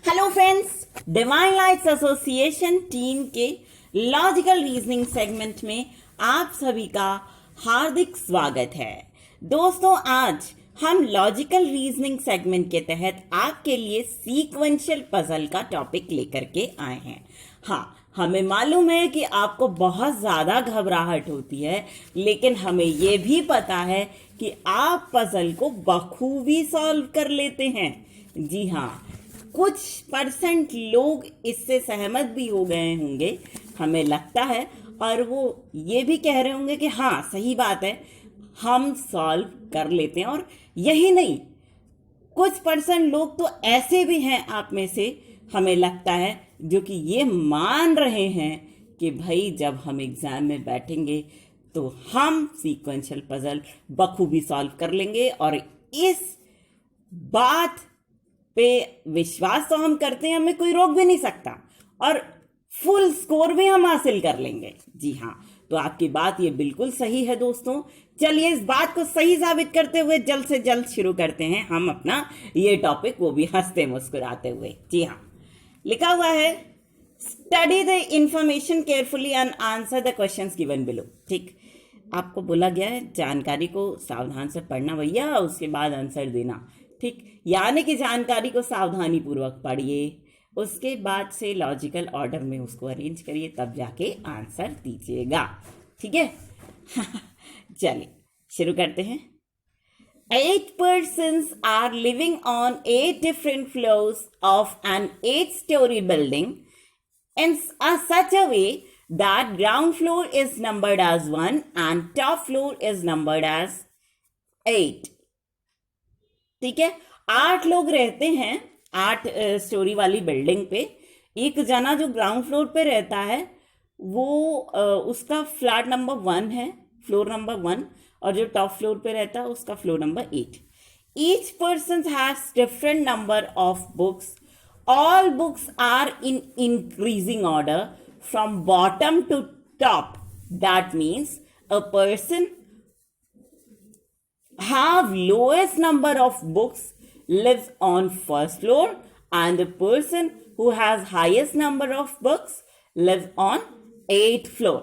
Hello friends, divine lights association team के logical reasoning segment में आप सभी का हार्दिक स्वागत है। दोस्तों, आज हम लॉजिकल रीजनिंग सेगमेंट के तहत आपके लिए सीक्वेंशियल पजल का टॉपिक लेकर के आए हैं। हाँ, हमें मालूम है कि आपको बहुत ज़्यादा घबराहट होती है, लेकिन हमें ये भी पता है कि आप पजल को बखूबी सॉल्व कर लेते हैं। जी हाँ, कुछ परसेंट लोग इससे सहमत भी हो गए होंगे, हमें लगता है, और वो ये भी कह रहे होंगे कि हाँ, सही बात है, हम सॉल्व कर लेते हैं। और यही नहीं, कुछ परसेंट लोग तो ऐसे भी हैं आप में से, हमें लगता है, जो कि ये मान रहे हैं कि भाई जब हम एग्जाम में बैठेंगे तो हम सीक्वेंशियल पजल बखूबी सॉल्व कर लेंगे। और इस बात पे विश्वास तो हम करते हैं, हमें कोई रोक भी नहीं सकता, और फुल स्कोर भी हम हासिल कर लेंगे। जी हाँ, तो आपकी बात ये बिल्कुल सही है दोस्तों। चलिए इस बात को सही साबित करते हुए जल्द से जल्द शुरू करते हैं हम अपना ये टॉपिक, वो भी हंसते मुस्कुराते हुए। जी हाँ, लिखा हुआ है, study the information carefully and answer the questions given below. ठीक, आपको बोला गया है जानकारी को सावधान से पढ़ना भैया, उसके बाद आंसर देना। ठीक, यानी कि जानकारी को सावधानी पूर्वक पढ़िए, उसके बाद से लॉजिकल ऑर्डर में उसको अरेंज करिए, तब जाके आंसर दीजिएगा। ठीक है। चलिए शुरू करते हैं। 8 persons are living on 8 different floors of an 8-story building in such a way that ground floor is numbered as 1 and top floor is numbered as 8. ठीक है, 8 लोग रहते हैं 8 स्टोरी वाली बिल्डिंग पे। एक जना जो ग्राउंड फ्लोर पे रहता है वो उसका फ्लैट नंबर 1 है, फ्लोर नंबर 1, और जो टॉप फ्लोर पे रहता है उसका floor number 8. Each person has different number of books. All books are in increasing order from bottom to top. That means a person have lowest number of books lives on first floor and the person who has highest number of books lives on 8th floor.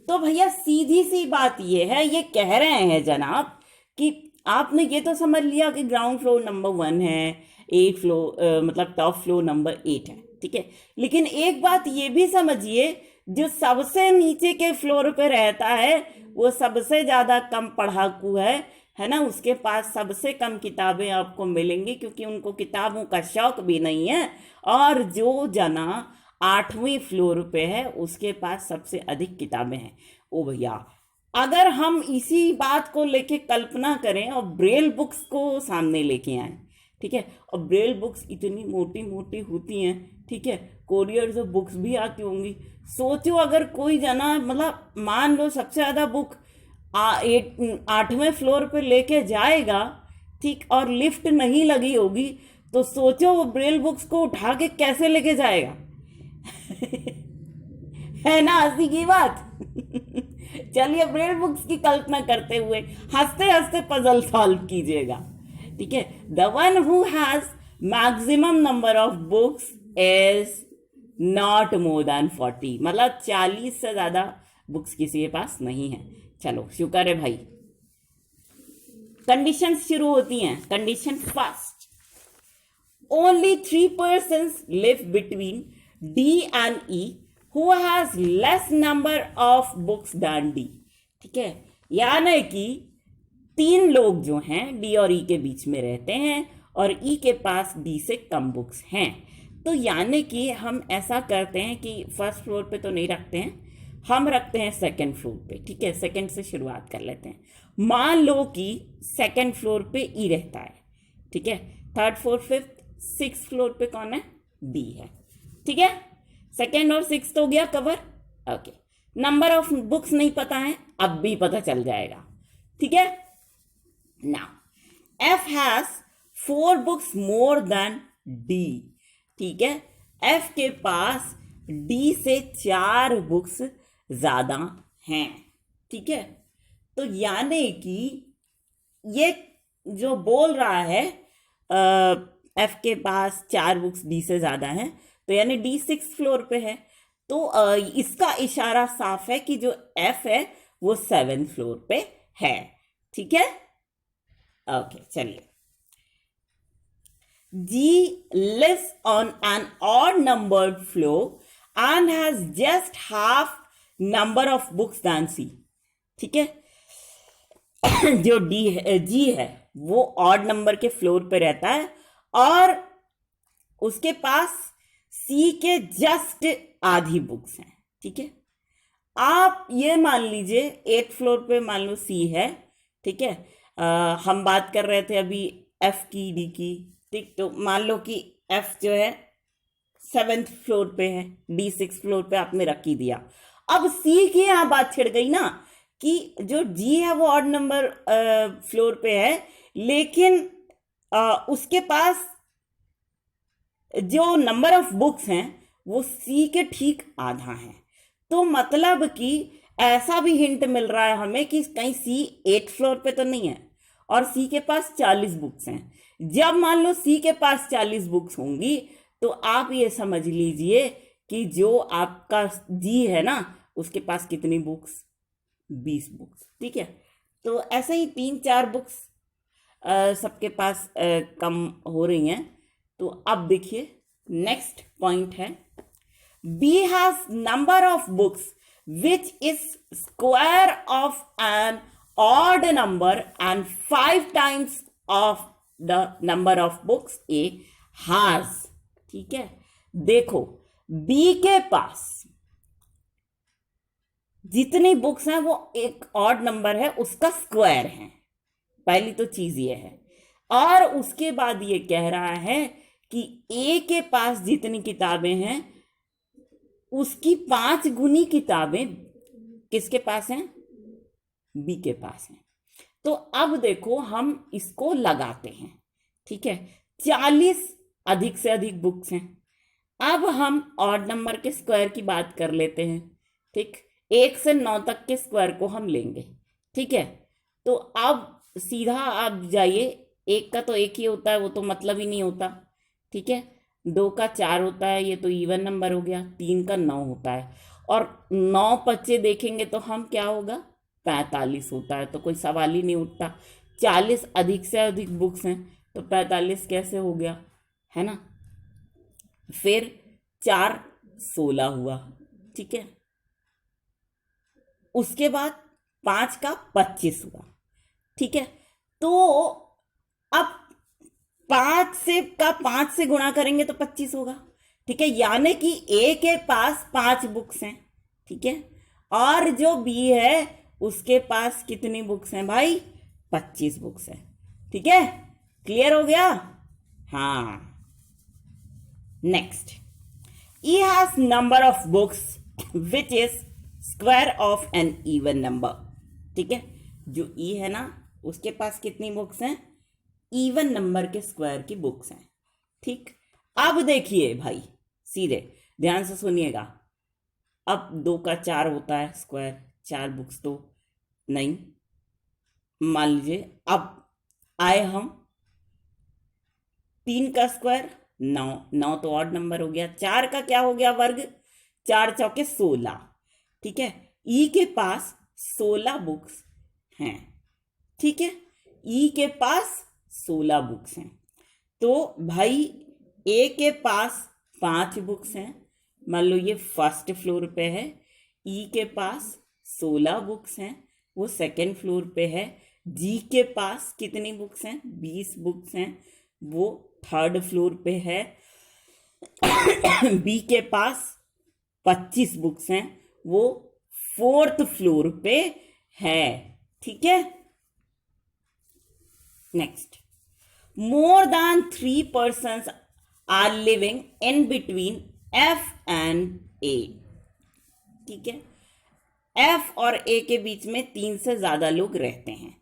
तो भैया सीधी सी बात ये है, ये कह रहे हैं जनाब कि आपने ये तो समझ लिया कि ग्राउंड फ्लोर नंबर 1 है, 8 फ्लोर मतलब टॉप फ्लोर नंबर 8 है। ठीक है, लेकिन एक बात ये भी समझिए, जो सबसे नीचे के फ्लोर पे रहता है वो सबसे ज्यादा कम पढ़ाकू है ना, उसके पास सबसे कम किताबें आपको मिलेंगी, क्योंकि उनको किताबों का शौक भी नहीं है। और जो जना 8वीं फ्लोर पे है उसके पास सबसे अधिक किताबें हैं। ओ भैया, अगर हम इसी बात को लेके कल्पना करें और ब्रेल बुक्स को सामने लेके आए, ठीक है, और ब्रेल बुक्स इतनी मोटी मोटी होती हैं, ठीक है, कोरियर से बुक्स भी आती होंगी। सोचो अगर कोई जना, मतलब मान लो सबसे ज़्यादा बुक 8वें फ्लोर पे लेके जाएगा, ठीक, और लिफ्ट नहीं लगी होगी, तो सोचो वो ब्रेल बुक्स को उठा के कैसे लेके जाएगा। है ना हंसी की बात। चलिए ब्रेल बुक्स की कल्पना करते हुए हंसते हंसते पजल सॉल्व कीजिएगा। ठीक है, the one who has maximum number of books is not more than 40, मतलब 40 से ज्यादा बुक्स किसी के पास नहीं है। चलो शुक्र है भाई। कंडीशन शुरू होती हैं। Condition first, only 3 persons live between D and E who has less number of books than D. ठीक है, यानी कि 3 लोग जो हैं डी और ई के बीच में रहते हैं और ई के पास डी से कम बुक्स हैं। तो यानी कि हम ऐसा करते हैं कि फर्स्ट फ्लोर पे तो नहीं रखते हैं, हम रखते हैं सेकंड फ्लोर पे। ठीक है, सेकंड से शुरुआत कर लेते हैं। मान लो कि सेकंड फ्लोर पे ई रहता है, ठीक है, third fourth fifth 6th floor पे कौन है? डी है। ठीक है, सेकंड और 6th हो गया cover. Okay, number of books नहीं पता है, अब भी पता चल जाएगा। ठीक है, now F has 4 books more than D. ठीक है, एफ के पास डी से 4 बुक्स ज्यादा हैं। ठीक है, तो यानी कि ये जो बोल रहा है एफ के पास 4 बुक्स डी से ज्यादा हैं, तो यानी डी 6 फ्लोर पे है। तो इसका इशारा साफ है कि जो एफ है वो 7 फ्लोर पे है। ठीक है, ओके चलिए। G lives on an odd numbered floor and has just half number of books than C. ठीक है, जो डी है, जी है, वो ऑड नंबर के फ्लोर पे रहता है और उसके पास सी के जस्ट आधी बुक्स हैं। ठीक है, आप ये मान लीजिए 8 फ्लोर पे मान लो सी है। ठीक है, हम बात कर रहे थे अभी एफ की, डी की। ठीक, तो मान लो कि एफ जो है 7th फ्लोर पे है, डी 6 फ्लोर पे आपने रख ही दिया। अब सी की यहां बात छिड़ गई ना कि जो जी है वो ऑड नंबर फ्लोर पे है, लेकिन उसके पास जो नंबर ऑफ बुक्स हैं वो सी के ठीक आधा है। तो मतलब कि ऐसा भी हिंट मिल रहा है हमें कि कहीं सी 8 फ्लोर पे तो नहीं है और सी के पास 40 बुक्स हैं। जब मान लो सी के पास 40 बुक्स होंगी तो आप ये समझ लीजिए कि जो आपका जी है ना उसके पास कितनी बुक्स, 20 बुक्स। ठीक है, तो ऐसे ही 3-4 बुक्स सबके पास कम हो रही हैं। तो अब देखिए नेक्स्ट पॉइंट है, B has number of books which is square of an odd number and 5 times of the number of books A has. ठीक है, देखो बी के पास जितनी बुक्स हैं वो एक ऑड नंबर है, उसका स्क्वायर है। पहली तो चीज ये है, और उसके बाद ये कह रहा है कि ए के पास जितनी किताबें हैं उसकी 5 गुनी किताबें किसके पास हैं, बी के पास हैं। तो अब देखो हम इसको लगाते हैं। ठीक है, 40 अधिक से अधिक बुक्स हैं। अब हम ऑड नंबर के स्क्वायर की बात कर लेते हैं। ठीक, 1 से 9 तक के स्क्वायर को हम लेंगे। ठीक है, तो अब सीधा आप जाइए, 1 का तो 1 ही होता है, वो तो मतलब ही नहीं होता। ठीक है, 2 का 4 होता है, ये तो इवन नंबर हो गया। 3 का 9 होता है, और 9 बच्चे देखेंगे तो हम क्या होगा, 45 होता है। तो कोई सवाल ही नहीं उठता। 40 अधिक से अधिक बुक्स हैं तो 45 कैसे हो गया, है ना। फिर 4 16 हुआ। ठीक है, उसके बाद 5 का 25 हुआ। ठीक है, तो अब 5 से गुणा करेंगे तो 25 होगा। ठीक है, यानी कि ए के पास 5 बुक्स हैं। ठीक है, और जो बी है उसके पास कितनी बुक्स हैं भाई, 25 बुक्स हैं। ठीक है, क्लियर हो गया। हाँ, next, E has number of books which is square of an even number. ठीक है, जो ई है ना उसके पास कितनी बुक्स हैं, इवन नंबर के स्क्वायर की बुक्स हैं। ठीक, अब देखिए भाई सीधे ध्यान से सुनिएगा। अब 2 का 4 होता है स्क्वायर, 4 बुक्स तो नहीं, मान लीजिए। अब आए हम 3 का स्क्वायर 9, 9 तो ऑड नंबर हो गया। 4 का क्या हो गया वर्ग, 4 चौके 16। ठीक है, ई के पास 16 बुक्स हैं। ठीक है, ई के पास 16 बुक्स हैं। तो भाई ए के पास 5 बुक्स हैं, मान लो ये फर्स्ट फ्लोर पे है। ई के पास 16 बुक्स हैं, वो सेकंड फ्लोर पे है। जी के पास कितनी बुक्स हैं, 20 बुक्स हैं, वो थर्ड फ्लोर पे है। बी के पास 25 बुक्स हैं, वो फोर्थ फ्लोर पे है। ठीक है, next, more than 3 persons are living in between F and A। ठीक है, F और A के बीच में 3 से ज्यादा लोग रहते हैं।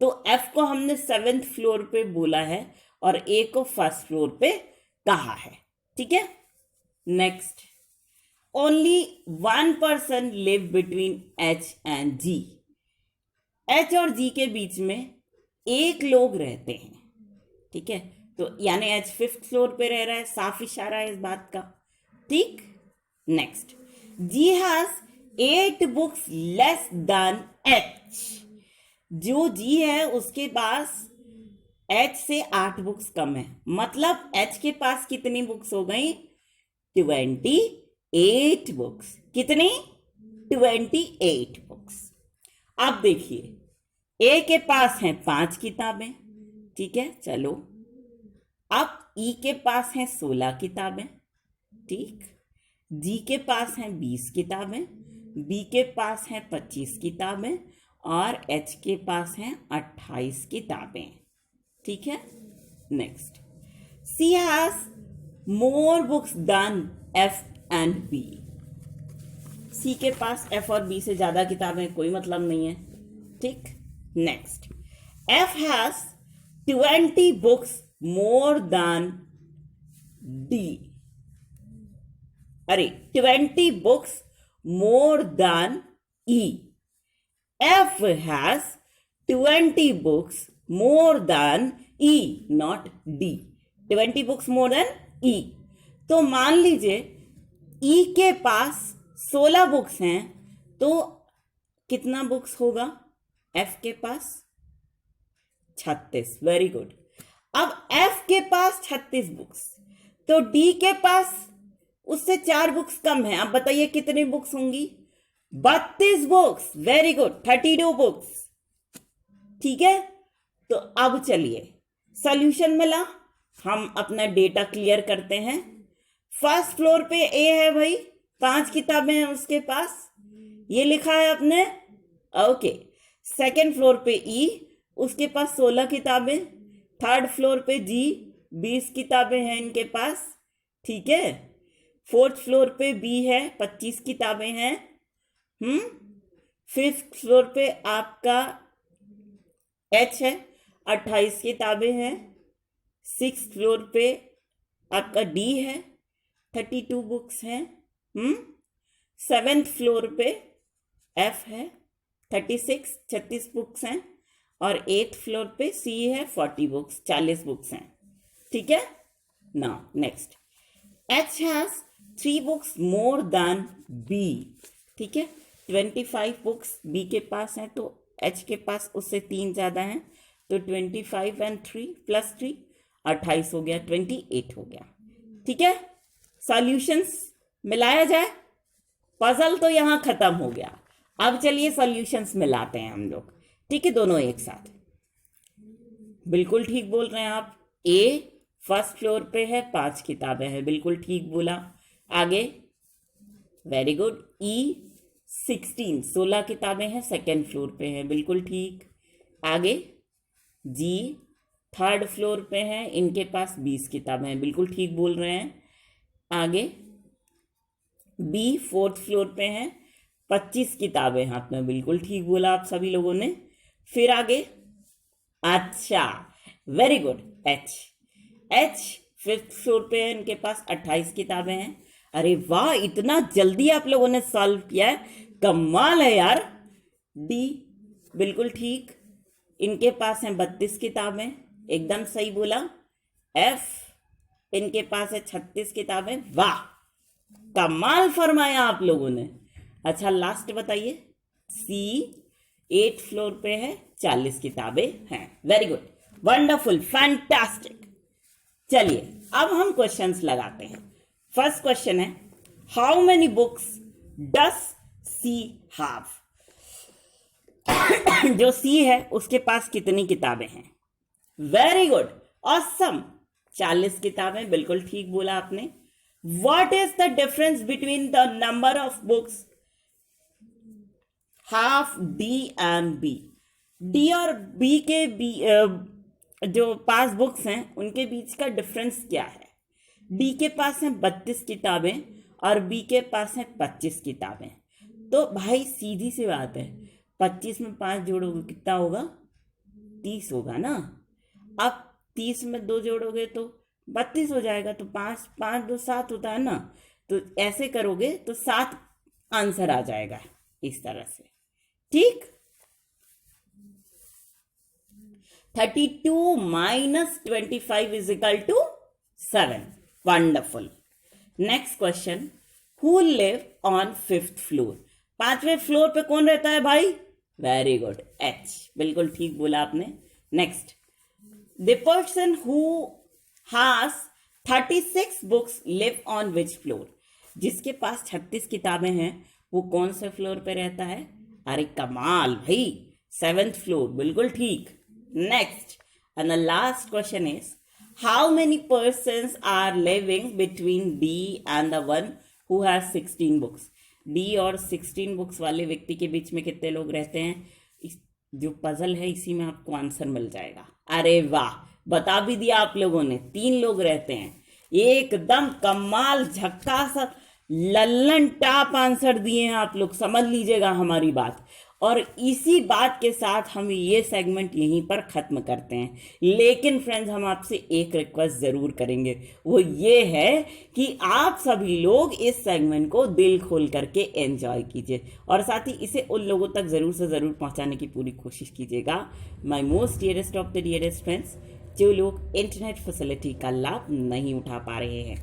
तो F को हमने 7th फ्लोर पे बोला है और A को फर्स्ट फ्लोर पे कहा है। ठीक है, next, only 1 person live between H and G। H और G के बीच में 1 लोग रहते हैं। ठीक है, तो यानी एच फिफ्थ फ्लोर पे रह रहा है, साफ इशारा है इस बात का। ठीक, next, G has 8 books less than H. जो जी है उसके पास एच से 8 बुक्स कम है, मतलब एच के पास कितनी बुक्स हो गई? 28 बुक्स। कितनी? 28 बुक्स। अब देखिए ए के पास है 5 किताबें, ठीक है, चलो। अब ई के पास है 16 किताबें, ठीक। जी के पास है 20 किताबें, बी के पास है 25 किताबें और एच के पास है 28 किताबें, ठीक है। Next, C has more books than F and B. C के पास एफ और बी से ज्यादा किताबें, कोई मतलब नहीं है, ठीक। Next, F has 20 books more than D. अरे 20 books more than E. F has 20 books more than E, not D. 20 books more than E. तो मान लीजिए ई के पास 16 बुक्स हैं, तो कितना बुक्स होगा एफ के पास? 36। Very good. अब एफ के पास 36 बुक्स, तो डी के पास उससे 4 बुक्स कम है। अब बताइए कितनी बुक्स होंगी? 32 बुक्स। वेरी गुड, 32 बुक्स, ठीक है। तो अब चलिए सॉल्यूशन मिला, हम अपना डेटा क्लियर करते हैं। फर्स्ट फ्लोर पे ए है भाई, 5 किताबें हैं उसके पास, ये लिखा है आपने, ओके। सेकंड फ्लोर पे ई, उसके पास 16 किताबें। थर्ड फ्लोर पे जी, 20 किताबें हैं इनके पास, ठीक है। फोर्थ फ्लोर पे बी है, 25 किताबें हैं। फिफ्थ फ्लोर पे आपका एच है, 28 किताबें हैं। सिक्स फ्लोर पे आपका डी है, 32 बुक्स हैं। सेवेंथ फ्लोर पे एफ है, 36 बुक्स हैं। और एट्थ फ्लोर पे सी है, 40 बुक्स, 40 बुक्स हैं, ठीक है। Now next, H has 3 books more than B, ठीक है। 25 बुक्स बी के पास हैं, तो एच के पास उससे 3 ज्यादा हैं, तो 25 एंड 3 प्लस 3 28 हो गया, 28 हो गया, ठीक है। सॉल्यूशंस मिलाया जाए, पजल तो यहां खत्म हो गया। अब चलिए सॉल्यूशंस मिलाते हैं हम लोग, ठीक है, दोनों एक साथ। बिल्कुल ठीक बोल रहे हैं आप। ए फर्स्ट फ्लोर पे है, 5 किताबें हैं, बिल्कुल ठीक बोला। आगे, वेरी गुड। ई 16 किताबें हैं, सेकेंड फ्लोर पे है, बिल्कुल ठीक। आगे, जी थर्ड फ्लोर पे है, इनके पास 20 किताबें हैं, बिल्कुल ठीक बोल रहे हैं। आगे, बी फोर्थ फ्लोर पे है, 25 किताबें हाथ में, बिल्कुल ठीक बोला आप सभी लोगों ने। फिर आगे, अच्छा, very good. H fifth floor पे है, इनके पास 28 किताबें हैं। अरे वाह, इतना जल्दी आप लोगों ने सॉल्व किया है, कमाल है यार। डी बिल्कुल ठीक, इनके पास हैं 32 किताबें, एकदम सही बोला। एफ इनके पास है 36 किताबें, वाह कमाल फरमाया आप लोगों ने। अच्छा लास्ट बताइए, सी 8 फ्लोर पे है, 40 किताबें हैं, वेरी गुड, वंडरफुल, फैंटास्टिक। चलिए अब हम क्वेश्चंस लगाते हैं। फर्स्ट क्वेश्चन है, how many books does C have. जो सी है उसके पास कितनी किताबें हैं? वेरी गुड, ऑसम, 40 किताबें, बिल्कुल ठीक बोला आपने। What is the difference between the number of books half D and B? D और बी के जो पास बुक्स हैं उनके बीच का डिफरेंस क्या है? डी के पास हैं 32 किताबें और बी के पास हैं 25 किताबें। तो भाई सीधी सी बात है, 25 में 5 जोड़ोगे कितना होगा? 30 होगा ना। अब 30 में 2 जोड़ोगे तो 32 हो जाएगा, तो 5 5 2 7 होता है ना। तो ऐसे करोगे तो 7 आंसर आ जाएगा, इस तरह से, ठीक। 32 minus 25 is equal to 7. Wonderful. Next question. Who live on 5th floor? 5वें फ्लोर पे कौन रहता है भाई? Very good, H. बिल्कुल ठीक बोला आपने. Next. The person who has 36 books live on which floor? जिसके पास 36 किताबें हैं वो कौन से फ्लोर पे रहता है? अरे कमाल भाई, 7th फ्लोर. बिल्कुल ठीक. Next, and the last question is, how many persons are living between D and the one who has 16 books? D और 16 बुक्स वाले व्यक्ति के बीच में कितने लोग रहते हैं? जो पजल है इसी में आपको आंसर मिल जाएगा. अरे वाह, बता भी दिया आप लोगों ने. 3 लोग रहते हैं. एकदम कमाल, झक्कास, लल्लन टाप आंसर दिए हैं आप लोग. समझ लीजिएगा हमारी बात. और इसी बात के साथ हम ये सेगमेंट यहीं पर ख़त्म करते हैं. लेकिन फ्रेंड्स, हम आपसे एक रिक्वेस्ट ज़रूर करेंगे. वो ये है कि आप सभी लोग इस सेगमेंट को दिल खोल करके एंजॉय कीजिए और साथ ही इसे उन लोगों तक ज़रूर से ज़रूर पहुंचाने की पूरी कोशिश कीजिएगा. My most dearest of the dearest friends, जो लोग इंटरनेट फैसिलिटी का लाभ नहीं उठा पा रहे हैं,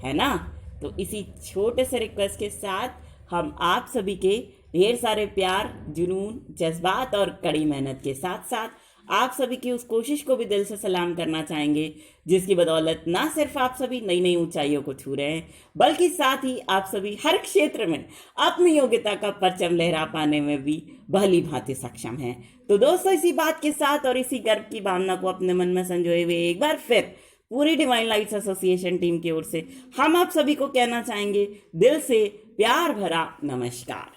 है ना. तो इसी छोटे से रिक्वेस्ट के साथ हम आप सभी के ढेर सारे प्यार, जुनून, जज्बात और कड़ी मेहनत के साथ साथ आप सभी की उस कोशिश को भी दिल से सलाम करना चाहेंगे जिसकी बदौलत ना सिर्फ आप सभी नई नई ऊंचाइयों को छू रहे हैं, बल्कि साथ ही आप सभी हर क्षेत्र में अपनी योग्यता का परचम लहरा पाने में भी भली भांति सक्षम हैं. तो दोस्तों, इसी बात के साथ और इसी गर्व की भावना को अपने मन में संजोए हुए एक बार फिर पूरी डिवाइन लाइट्स एसोसिएशन टीम की ओर से हम आप सभी को कहना चाहेंगे दिल से प्यार भरा नमस्कार.